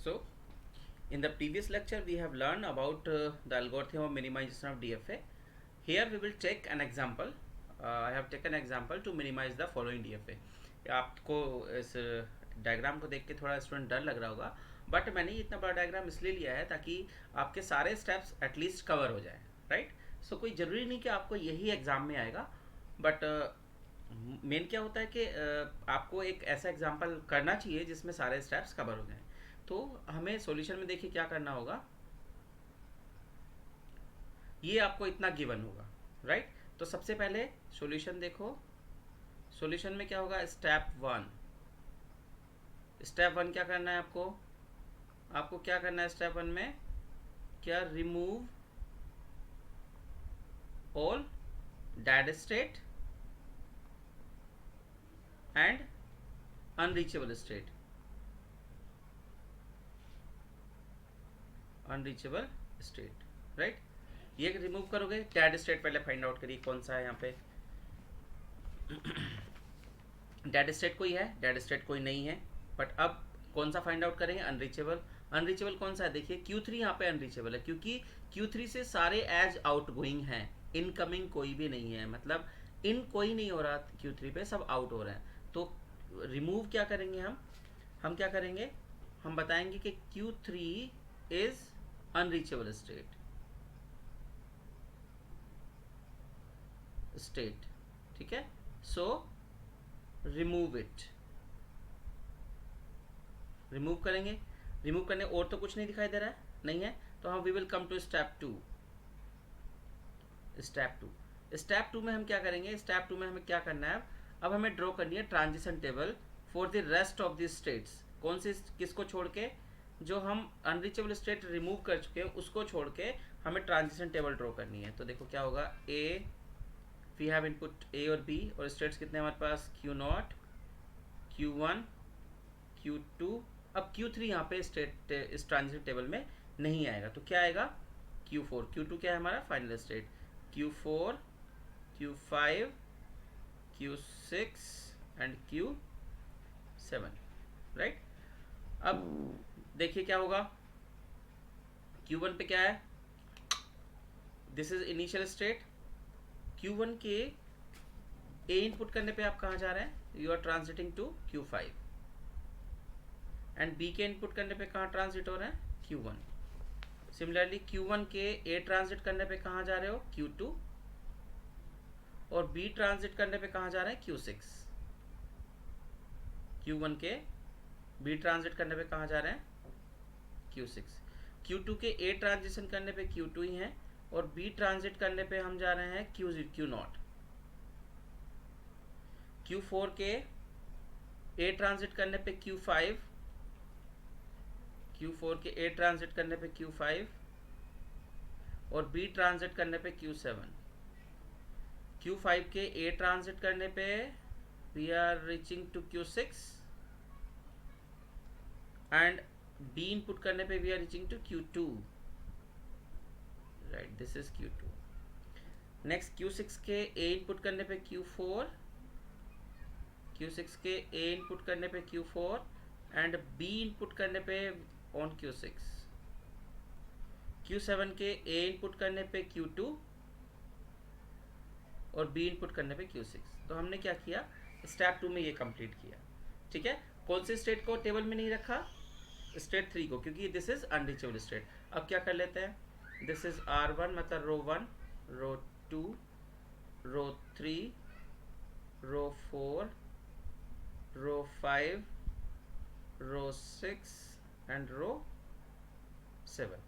So, in the previous lecture, we have learned about the algorithm of minimization of DFA. Here we will take an example. I have taken an example to minimize the following DFA. आपको इस diagram को देख के थोड़ा student डर लग रहा होगा, बट मैंने इतना बड़ा डायग्राम इसलिए लिया है ताकि आपके सारे स्टेप्स एटलीस्ट कवर हो जाए, राइट? सो कोई ज़रूरी नहीं कि आपको यही एग्ज़ाम में आएगा, बट मेन क्या होता है कि आपको एक ऐसा एग्जाम्पल करना चाहिए जिसमें सारे स्टेप्स कवर हो जाएं। तो हमें सॉल्यूशन में देखिए क्या करना होगा। ये आपको इतना गिवन होगा, राइट? तो सबसे पहले सॉल्यूशन देखो। सॉल्यूशन में क्या होगा? स्टेप वन क्या करना है आपको? आपको क्या करना है स्टेप वन में? क्या? Remove all dead state and unreachable state. Unreachable state, right? ये रिमूव करोगे। डेड स्टेट पहले फाइंड आउट करिए कौन सा है यहाँ पे। डेड स्टेट कोई है? डेड स्टेट कोई नहीं है, बट अब कौन सा फाइंड आउट करेंगे? अनरीचेबल। अनरीचेबल कौन सा है? देखिए Q3 यहाँ पे अनरीचेबल है, क्योंकि Q3 से सारे एज आउट गोइंग हैं, इनकमिंग कोई भी नहीं है। मतलब इन कोई नहीं हो रहा Q3 पे, सब आउट हो रहे हैं। तो रिमूव क्या करेंगे हम क्या करेंगे? हम बताएंगे कि Q3 इज अनरीचेबल स्टेट, ठीक है? So remove it. रिमूव करेंगे। रिमूव करने और तो कुछ नहीं दिखाई दे रहा है, नहीं है, तो हम we will come to step two. Step two में हम क्या करेंगे? स्टेप टू में हमें क्या करना है? अब हमें ड्रॉ करनी है transition table for the rest of the states. कौन सी? किसको छोड़ के? जो हम अनरीचेबल स्टेट रिमूव कर चुके हैं उसको छोड़ के हमें ट्रांजिशन टेबल ड्रॉ करनी है। तो देखो क्या होगा। ए, वी हैव इनपुट ए और बी, और स्टेट्स कितने हमारे पास? Q0, Q1, Q2। अब Q3 यहाँ पे स्टेट इस ट्रांजिशन टेबल में नहीं आएगा, तो क्या आएगा? Q4। Q2 क्या है हमारा? Final state. Q4, Q5, Q6 and Q7, right? अब देखिए क्या होगा। Q1 पे क्या है? This is initial state. Q1 के ए इनपुट करने पे आप कहाँ जा रहे हैं? You are transiting to Q5, and B के इनपुट करने पे कहाँ ट्रांजिट हो रहे हैं? Q1। सिमिलरली Q1 के ए ट्रांजिट करने पे कहाँ जा रहे हो? Q2, और बी ट्रांजिट करने पे कहाँ जा रहे हैं? Q6। Q1 के बी ट्रांजिट करने पे कहाँ जा रहे हैं? Q6। Q2 के ए ट्रांजिशन करने पे Q2 ही है, और बी ट्रांजिट करने पे हम जा रहे हैं Q0। Q4 के ए ट्रांजिट करने पे Q5, Q4 के ए ट्रांजिट करने पे Q5, और बी ट्रांजिट करने पे Q7। Q5 के ए ट्रांजिट करने पे we are reaching to Q6, and B input करने पे we are reaching to Q2, right? This is Q2। Next Q6 के ए इनपुट करने पे Q4, Q6 के ए इनपुट करने पे Q4, एंड बी इनपुट करने पे ऑन Q6। Q7 के ए इनपुट करने पे Q2, और बी इनपुट करने पे Q6। तो हमने क्या किया? स्टेप 2 में ये कंप्लीट किया, ठीक है? कौन से स्टेट को टेबल में नहीं रखा? स्टेट 3 को, क्योंकि दिस इज अनरीचेबल स्टेट। अब क्या कर लेते हैं? दिस इज R1, मतलब रो 1, row 2, row 3, row 4, row 5, row 6 and row 7,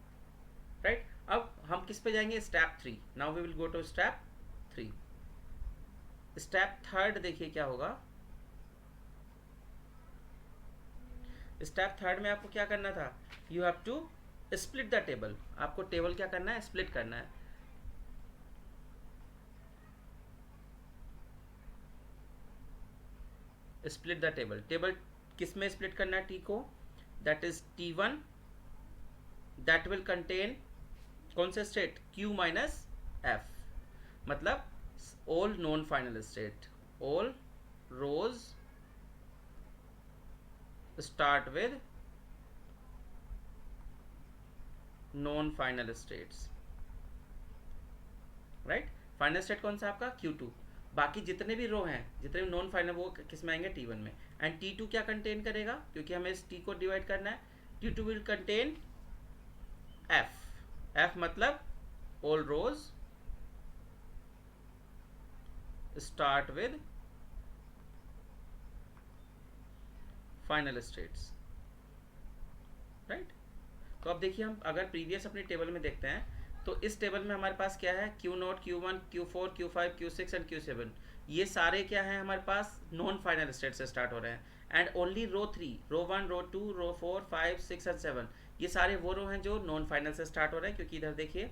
right? अब हम किस पे जाएंगे? Step 3। Now we will go to step 3। Step third देखिए क्या होगा। स्टेप थर्ड में आपको क्या करना था? You have to split the table. आपको टेबल क्या करना है? स्प्लिट करना है। Split the table. टेबल किस में स्प्लिट करना है? टी को। That is T1, that will contain कौन से स्टेट? Q माइनस F, मतलब all known final state, all rows start with non final states, right. Final state कौन सा आपका Q2, बाकी जितने भी रो हैं, जितने भी नॉन फाइनल, वो किस में आएंगे, T1 में। एंड T2 क्या कंटेन करेगा, क्योंकि हमें इस T को डिवाइड करना है, T2 विल कंटेन F मतलब all rows start with final states, right. तो अब देखिए, हम अगर प्रीवियस अपनी टेबल में देखते हैं, तो इस टेबल में हमारे पास क्या है, Q0, Q1, Q4, Q5, Q6 and Q7, ये सारे क्या हैं हमारे पास, नॉन फाइनल स्टेट से स्टार्ट हो रहे हैं। And only row 3, row 1, row 2, row 4, 5, 6 and 7, ये सारे वो रो हैं जो नॉन फाइनल से स्टार्ट हो रहे हैं, क्योंकि इधर देखिए,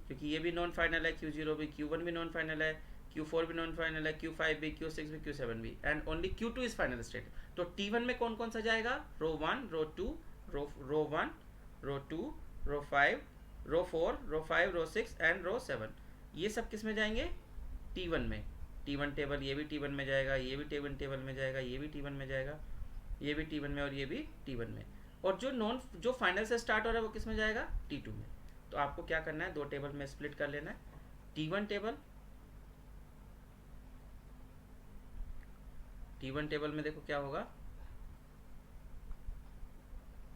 क्योंकि ये भी नॉन फाइनल है, Q0 भी, Q1 भी नॉन फाइनल है, Q4 भी नॉन फाइनल है, Q5 भी, Q6 भी, Q7 भी, and only Q2 is final state. तो T1 में कौन कौन सा जाएगा, रो 1, row 2, row 1, row 2, row 5, row 4, row 5, row 6 and रो 7, ये सब किस में जाएंगे, T1 में। T1 टेबल, ये भी T1 में जाएगा, ये भी T1 टेबल में जाएगा, ये भी T1 में जाएगा, ये भी T1 में, और ये भी T1 में। और जो फाइनल से स्टार्ट हो रहा है वो किस में जाएगा, T2 में। तो आपको क्या करना है, दो टेबल में स्प्लिट कर लेना है, T1 टेबल, T1 टेबल में देखो क्या होगा,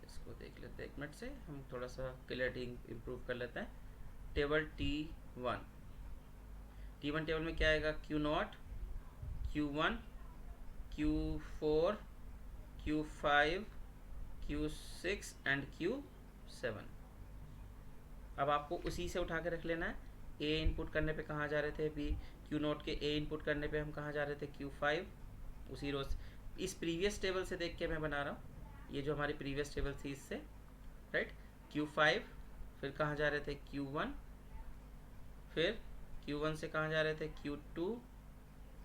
इसको देख लेते हैं एक मिनट से, हम थोड़ा सा क्लियरिटी इम्प्रूव कर लेते हैं। टेबल T1 टेबल में क्या आएगा, Q0, Q1, Q4, Q5, Q6 and Q7। अब आपको उसी से उठा के रख लेना है। A इनपुट करने पे कहाँ जा रहे थे, B, Q0 के A इनपुट करने पे हम कहाँ जा रहे थे, Q5, उसी रोज, इस प्रीवियस टेबल से देख के मैं बना रहा हूँ, ये जो हमारी प्रीवियस टेबल थी इससे, राइट। Q5, फिर कहाँ जा रहे थे, Q1, फिर Q1 से कहाँ जा रहे थे, Q2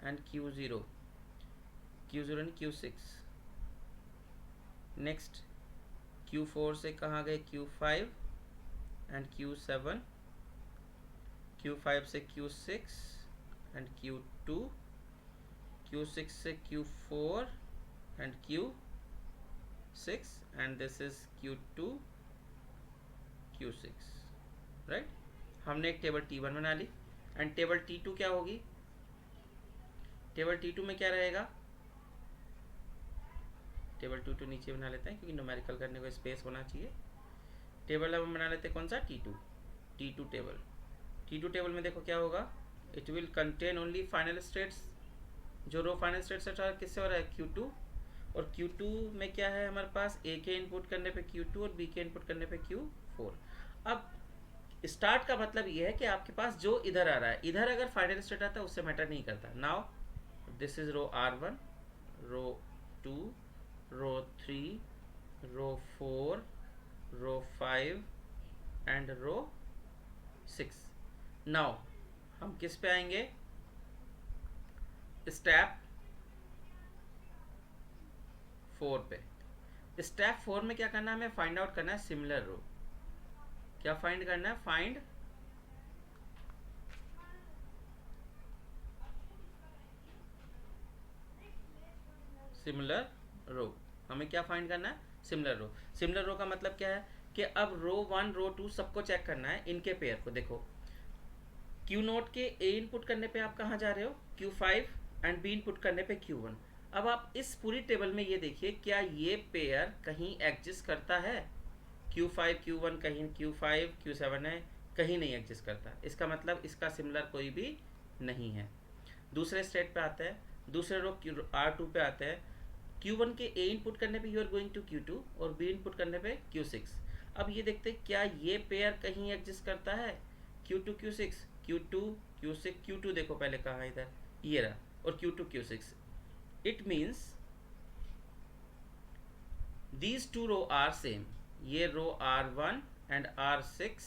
and Q0 and Q6। Next Q4 से कहाँ गए, Q5 एंड Q7, Q5 से Q6 एंड Q2, Q6 से Q4 and Q6, and this is Q2, Q6, right. हमने एक टेबल T1 बना ली। एंड टेबल T2 क्या होगी, टेबल T2 में क्या रहेगा, टेबल T2 नीचे बना लेते हैं, क्योंकि न्यूमेरिकल करने को स्पेस होना चाहिए। टेबल अब हम बना लेते हैं कौन सा, T2 टेबल में देखो क्या होगा, it will contain only final states, जो रो फाइनल स्टेट से किससे हो रहा है, Q2, और Q2 में क्या है हमारे पास, A के इनपुट करने पे Q2 और B के इनपुट करने पे Q4। अब स्टार्ट का मतलब ये है कि आपके पास जो इधर आ रहा है, इधर अगर फाइनल स्टेट आता है उससे मैटर नहीं करता। Now this is row R1, row 2, row 3, row 4, row 5 and row 6। Now हम किस पे आएंगे, स्टेप 4 पे। स्टेप 4 में क्या करना है, हमें फाइंड आउट करना है सिमिलर रो। क्या फाइंड करना है, फाइंड सिमिलर रो। हमें क्या फाइंड करना है, सिमिलर रो। सिमिलर रो का मतलब क्या है कि अब रो 1, रो 2 सबको चेक करना है, इनके पेयर को। देखो Q0 के A इनपुट करने पे आप कहाँ जा रहे हो, Q5, एंड B इनपुट करने पे Q1। अब आप इस पूरी टेबल में ये देखिए, क्या ये पेयर कहीं एग्जिस्ट करता है, Q5, Q1 कहीं, Q5, Q7 है, कहीं नहीं एग्जिस्ट करता। इसका मतलब इसका सिमिलर कोई भी नहीं है। दूसरे स्टेट पे आते हैं, दूसरे रो R2 पे आते हैं। Q1 के A इनपुट करने पे you are going to Q2 और B इनपुट करने पे Q6। अब ये देखते हैं क्या ये पेयर कहीं एग्जिस्ट करता है, Q2 Q6, Q2 Q6, Q2 देखो पहले कहाँ, इधर ये रहा, और Q2 Q6। It means these two row are same. ये row R1 and R6,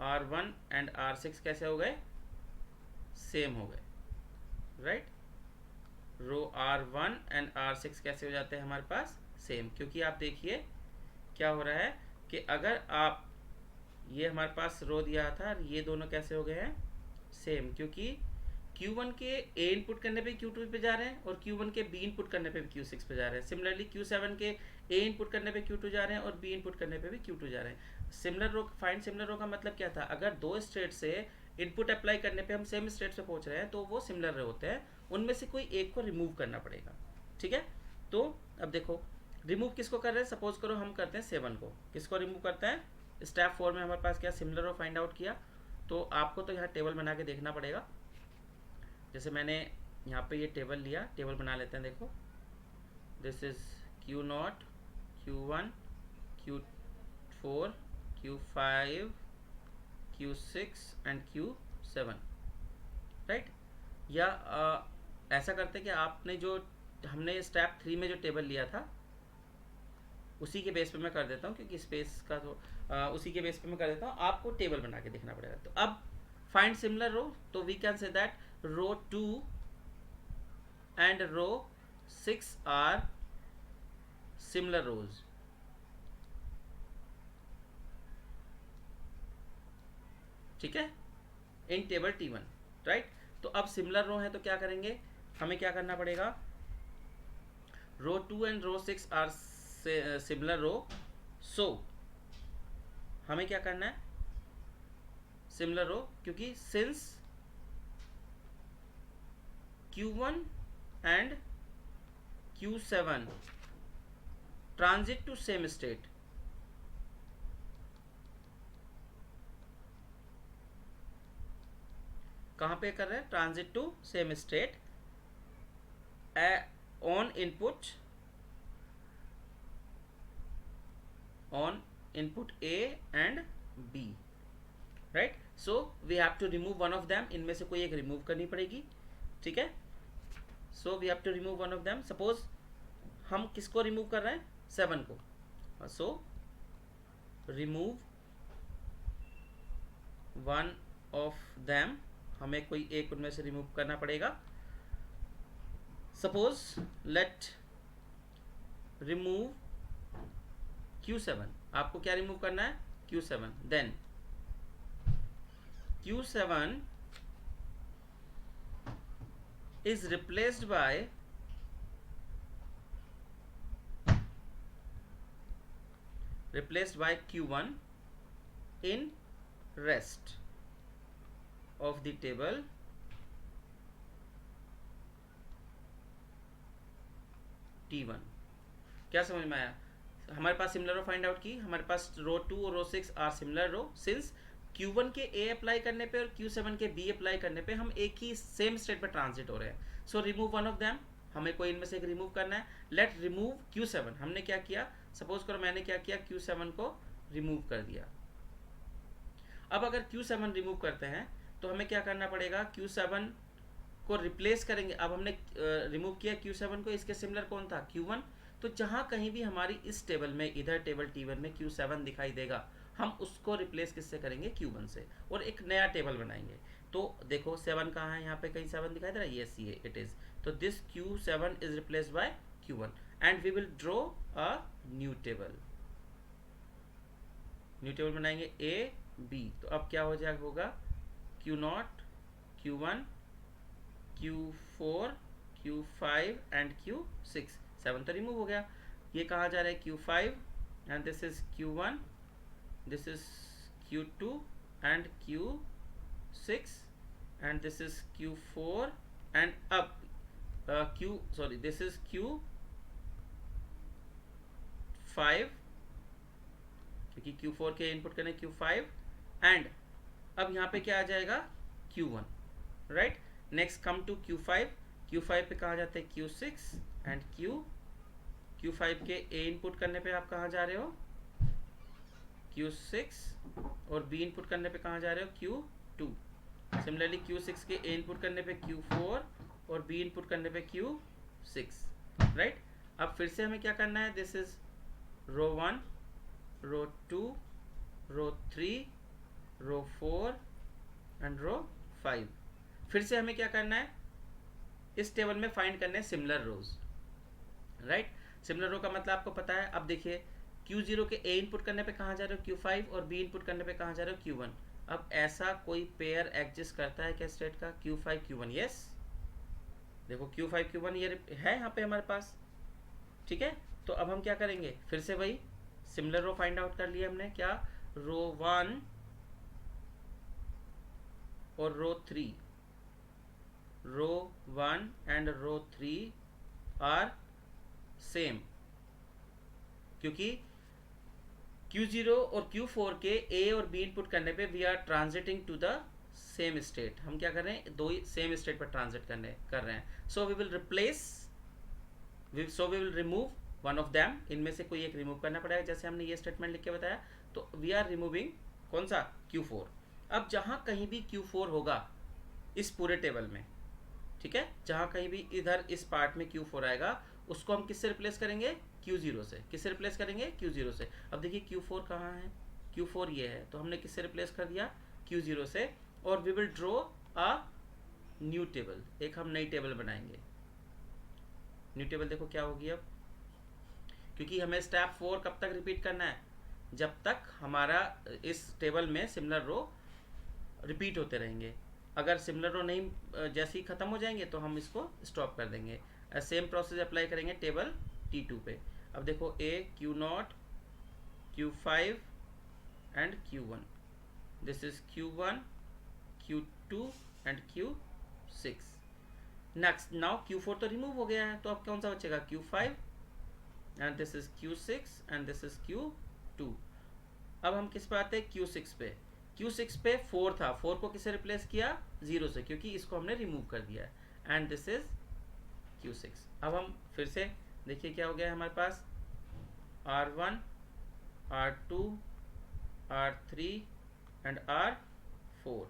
R1 and R6 कैसे हो गए, सेम हो गए, right. Row R1 and R6 कैसे हो जाते हैं हमारे पास, सेम। क्योंकि आप देखिए क्या हो रहा है कि अगर आप, ये हमारे पास रो दिया था, ये दोनों कैसे हो गए हैं, सेम, क्योंकि Q1 के A इनपुट करने पे Q2 पे जा रहे हैं और Q1 के B इनपुट करने पे भी Q6 पे जा रहे हैं। सिमिलरली Q7 के A इनपुट करने पे Q2 जा रहे हैं और B इनपुट करने पे भी Q2 जा रहे हैं। सिमिलर रो, फाइंड सिमिलर रो का मतलब क्या था, अगर दो स्टेट से इनपुट अप्लाई करने पे हम सेम स्टेट पे पहुंच रहे हैं तो वो सिमिलर रो होते हैं, उनमें से कोई एक को रिमूव करना पड़ेगा। ठीक है, तो अब देखो रिमूव किसको कर रहे हैं, सपोज करो हम करते हैं 7 को, किसको रिमूव करते हैं, स्टेप 4 में हमारे पास क्या सिमिलर रो फाइंड आउट किया, तो आपको तो यहाँ टेबल बना के देखना पड़ेगा। जैसे मैंने यहाँ पे ये टेबल लिया, टेबल बना लेते हैं। देखो this is Q0, Q1, Q4, Q5, Q6 and Q7, right. या ऐसा करते कि आपने जो हमने स्टेप 3 में जो टेबल लिया था उसी के बेस पे मैं कर देता हूँ, क्योंकि स्पेस का तो उसी के बेस पे मैं कर देता हूँ, आपको टेबल बना के देखना पड़ेगा। तो अब फाइंड सिमिलर रो, तो we can say that row 2 and row 6 are similar rows. ठीक है, इन टेबल T1, राइट। तो अब सिमिलर रो है तो क्या करेंगे, हमें क्या करना पड़ेगा, row 2 and row 6 are similar row, so हमें क्या करना है, सिमिलर रो, क्योंकि since Q1 and Q7 transit to same state, कहाँ पे कर रहे हैं, transit to same state on input A and B, right. So we have to remove one of them, इनमें से कोई एक रिमूव करनी पड़ेगी। ठीक है, so we have to remove one of them. Suppose हम किसको रिमूव कर रहे हैं, 7 को, so remove one of them, हमें कोई एक उनमें से रिमूव करना पड़ेगा। सपोज लेट रिमूव Q7, आपको क्या रिमूव करना है, Q7, then Q7 is replaced by Q1 in rest of the table T1। क्या समझ में आया, हमारे पास सिमिलर रो फाइंड आउट की, हमारे पास रो 2 और row 6 are similar row since Q1 के A अप्लाई करने पे और Q7 के B अप्लाई करने पे हम एक ही सेम स्टेट पर ट्रांजिट हो रहे हैं। So remove one of them, हमें कोई इनमें से एक रिमूव करना है। लेट रिमूव Q7, हमने क्या किया, सपोज करो मैंने क्या किया, Q7 को रिमूव कर दिया। अब अगर Q7 रिमूव करते हैं तो हमें क्या करना पड़ेगा, Q7 को रिप्लेस करेंगे। अब हमने रिमूव किया Q7 को, इसके सिमिलर कौन था, Q1। तो जहाँ कहीं भी हमारी इस टेबल में, इधर टेबल T1 में Q7 दिखाई देगा, हम उसको रिप्लेस किससे करेंगे, Q1 से, और एक नया टेबल बनाएंगे। तो देखो 7 कहाँ है, यहाँ पे कहीं 7 दिखाई दे रहा है, यस ये इट इज। तो this Q7 is replaced by Q1 and we will draw a new table. New table बनाएंगे A B, तो अब क्या हो जाएगा, होगा Q0, Q1, Q4, Q5 and Q6। 7 तो रिमूव हो गया, ये कहाँ जा रहा है, Q5 and this is Q1, this is Q2 and Q6 and this is Q4 and अब दिस इज Q5, क्योंकि Q4 के इनपुट करने Q5 एंड अब यहाँ पे क्या आ जाएगा, Q1, right. Next come to Q5 पे कहाँ जाते हैं, Q6 एंड Q5 के A इनपुट करने पे आप कहाँ जा रहे हो, Q6, और B इनपुट करने पे कहाँ जा रहे हो, Q2। सिमिलरली Q6 के A इनपुट करने पे Q4 और B इनपुट करने पे Q6, राइट। अब फिर से हमें क्या करना है, this is row 1, row 2, row 3, row 4 and row 5। फिर से हमें क्या करना है, इस टेबल में फाइंड करने हैं सिमिलर रोज, राइट। सिमिलर रो का मतलब आपको पता है। अब देखिए Q0 के A इनपुट करने पे कहाँ जा रहे हो, Q5, और B इनपुट करने पे कहाँ जा रहे हो, Q1। अब ऐसा कोई पेयर एग्जिस्ट करता है क्या स्टेट का, Q5 Q1? यस, देखो Q5 Q1 ये है यहाँ पे हमारे पास, ठीक है। तो अब हम क्या करेंगे, फिर से वही सिमिलर रो फाइंड आउट कर लिया हमने, क्या, रो 1 और रो 3, row 1 and row 3 are same, क्योंकि Q0 और Q4 के A और B इनपुट करने पे we are transiting to the same state. हम क्या कर रहे हैं, दो ही सेम स्टेट पर ट्रांजिट कर रहे हैं। So we will replace, so we will remove one of them, इनमें से कोई एक रिमूव करना पड़ेगा, जैसे हमने ये स्टेटमेंट लिख के बताया। तो वी आर रिमूविंग कौन सा, Q4। अब जहां कहीं भी Q4 होगा इस पूरे टेबल में, ठीक है, जहां कहीं भी इधर इस पार्ट में Q4 आएगा, उसको हम किससे रिप्लेस करेंगे, Q0 से। किससे रिप्लेस करेंगे, Q0 से। अब देखिए Q4 कहाँ है, Q4 ये है, तो हमने किससे रिप्लेस कर दिया, Q0 से। और we will draw a new table, एक हम नई टेबल बनाएंगे। न्यू टेबल देखो क्या होगी अब, क्योंकि हमें स्टेप 4 कब तक रिपीट करना है, जब तक हमारा इस टेबल में सिमिलर रो रिपीट होते रहेंगे। अगर सिमिलर रो नहीं, जैसे ही ख़त्म हो जाएंगे तो हम इसको स्टॉप कर देंगे। सेम प्रोसेस अप्लाई करेंगे टेबल T2 पे। अब देखो A, Q0, Q5 and Q1, this is Q1, Q2 and Q6। Next, now Q4 तो रिमूव हो गया है, तो अब कौन सा बचेगा, Q5 and this is Q6 and this is Q2। अब हम किस पे आते हैं, Q6 पे। Q6 पे 4 था, 4 को किससे रिप्लेस किया, 0 से, क्योंकि इसको हमने रिमूव कर दिया है। And this is Q6। अब हम फिर से देखिए क्या हो गया है हमारे पास, R1, R2, R3 and R4,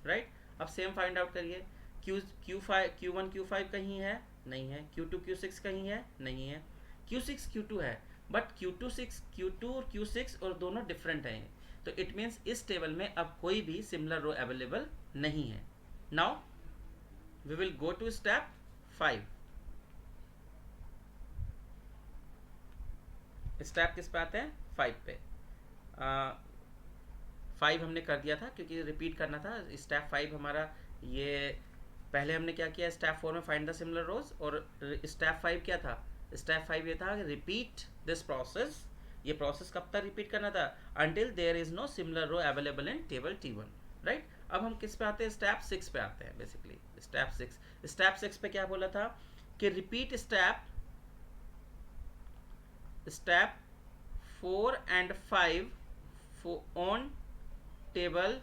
right. अब सेम फाइंड आउट करिए, Q1 Q5 कहीं है, नहीं है। Q2 Q6 कहीं है, नहीं है। Q6 Q2 है, बट Q2 और Q6 और दोनों डिफरेंट हैं, तो इट मीन्स इस टेबल में अब कोई भी सिमिलर रो अवेलेबल नहीं है। Now we will go to step 5। Step किस पे आते हैं, 5 पे। 5 हमने कर दिया था क्योंकि रिपीट करना था। स्टेप 5 हमारा ये, पहले हमने क्या किया, स्टेप 4 में फाइंड द सिमिलर रोज, और स्टेप 5 क्या था, स्टेप 5 ये था रिपीट दिस प्रोसेस। ये प्रोसेस कब तक रिपीट करना था, until there is no similar row available in table T1, right. अब हम किस पे आते हैं, स्टेप 6 पे आते हैं बेसिकली। स्टेप 6 पे क्या बोला था कि repeat step 4 and 5 on table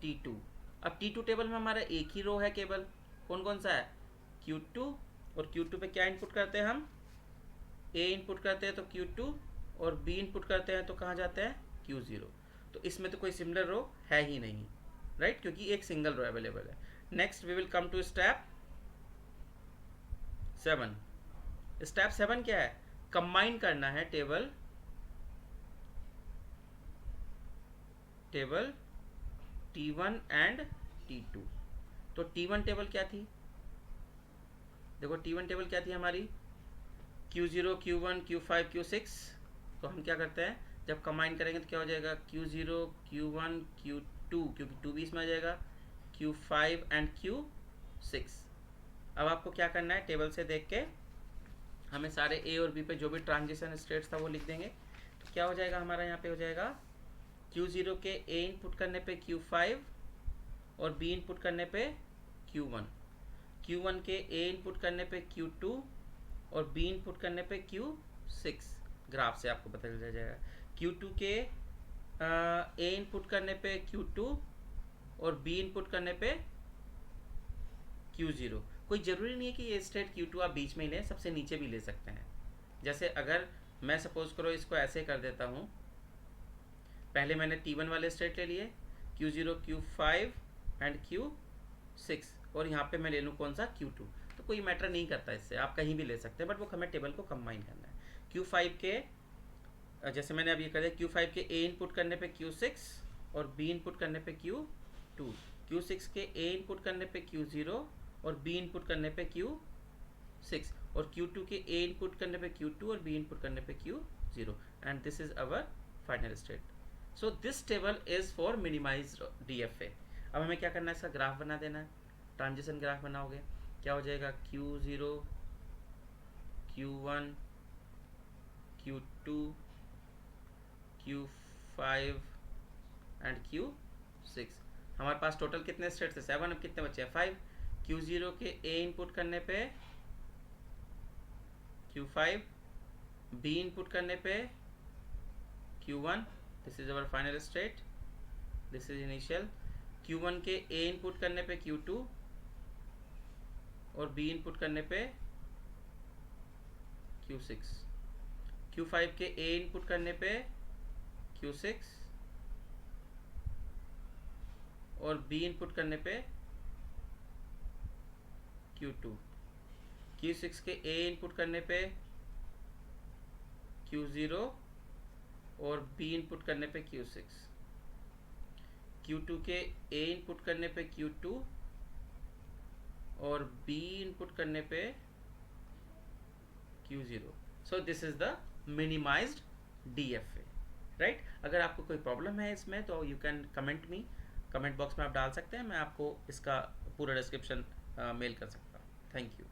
T2। अब T2 टेबल में हमारा एक ही रो है केवल, कौन कौन सा है, Q2। और Q2 पे क्या इनपुट करते हैं हम, A इनपुट करते हैं तो Q2, और B इनपुट करते हैं तो कहाँ जाते हैं, Q0। तो इसमें तो कोई सिमिलर रो है ही नहीं, राइट, क्योंकि एक सिंगल रो अवेलेबल है। Next we will come to step 7। Step 7 क्या है, कंबाइन करना है टेबल T1 एंड T2। तो T1 टेबल क्या थी, देखो T1 टेबल क्या थी हमारी, Q0 Q1 Q5 Q6। तो हम क्या करते हैं, जब कंबाइन करेंगे तो क्या हो जाएगा, Q0 Q1 Q2, क्योंकि 2 भी इसमें आ जाएगा, Q5 एंड Q6। अब आपको क्या करना है, टेबल से देख के हमें सारे A और B पे जो भी ट्रांजिशन स्टेट्स था वो लिख देंगे। तो क्या हो जाएगा हमारा, यहाँ पे हो जाएगा Q0 के A इनपुट करने पे Q5 और B इनपुट करने पे Q1, Q1 के A इनपुट करने पे Q2 और B इनपुट करने पे Q6। ग्राफ से आपको पता चल जाएगा, Q2 के A इनपुट करने पे Q2 और B इनपुट करने पे Q0। कोई ज़रूरी नहीं है कि ये स्टेट Q2 आप बीच में ही लें, सबसे नीचे भी ले सकते हैं। जैसे अगर मैं सपोज करो इसको ऐसे कर देता हूँ, पहले मैंने T1 वाले स्टेट ले लिए, Q0 Q5 एंड Q6, और यहाँ पे मैं ले लूँ कौन सा, Q2। तो कोई मैटर नहीं करता इससे, आप कहीं भी ले सकते हैं, बट वो हमें टेबल को कंबाइन करना है। Q5 के, जैसे मैंने अभी कर दिया, Q5 के A इनपुट करने पे Q6 और B इनपुट करने पे Q2, Q6 के A इनपुट करने पे Q0 और B इनपुट करने पे Q6, और Q2 के A इनपुट करने पे Q2 और B इनपुट करने पे Q0, and this is our final state. So this table is for minimize DFA। अब हमें क्या करना है, इसका ग्राफ बना देना है। ट्रांजिशन ग्राफ बनाओगे, क्या हो जाएगा, Q0, Q1, Q2, Q5 and Q6। हमारे पास टोटल कितने स्टेट थे, 7। अब कितने बचे हैं, 5। Q0 के A इनपुट करने पे Q5, B इनपुट करने पे Q1, this is our final state, this is initial. Q1 के A इनपुट करने पे Q2 और B इनपुट करने पे Q6। Q5 के A इनपुट करने पे Q6 और B इनपुट करने पे Q2। Q6 के A इनपुट करने पे Q0 और B इनपुट करने पे Q6। Q2 के A इनपुट करने पे Q2 और B इनपुट करने पे Q0। So this is the minimised DFA, right. अगर आपको कोई प्रॉब्लम है इसमें तो you can comment me, comment box में आप डाल सकते हैं, मैं आपको इसका पूरा डिस्क्रिप्शन मेल कर सकता हूँ। Thank you.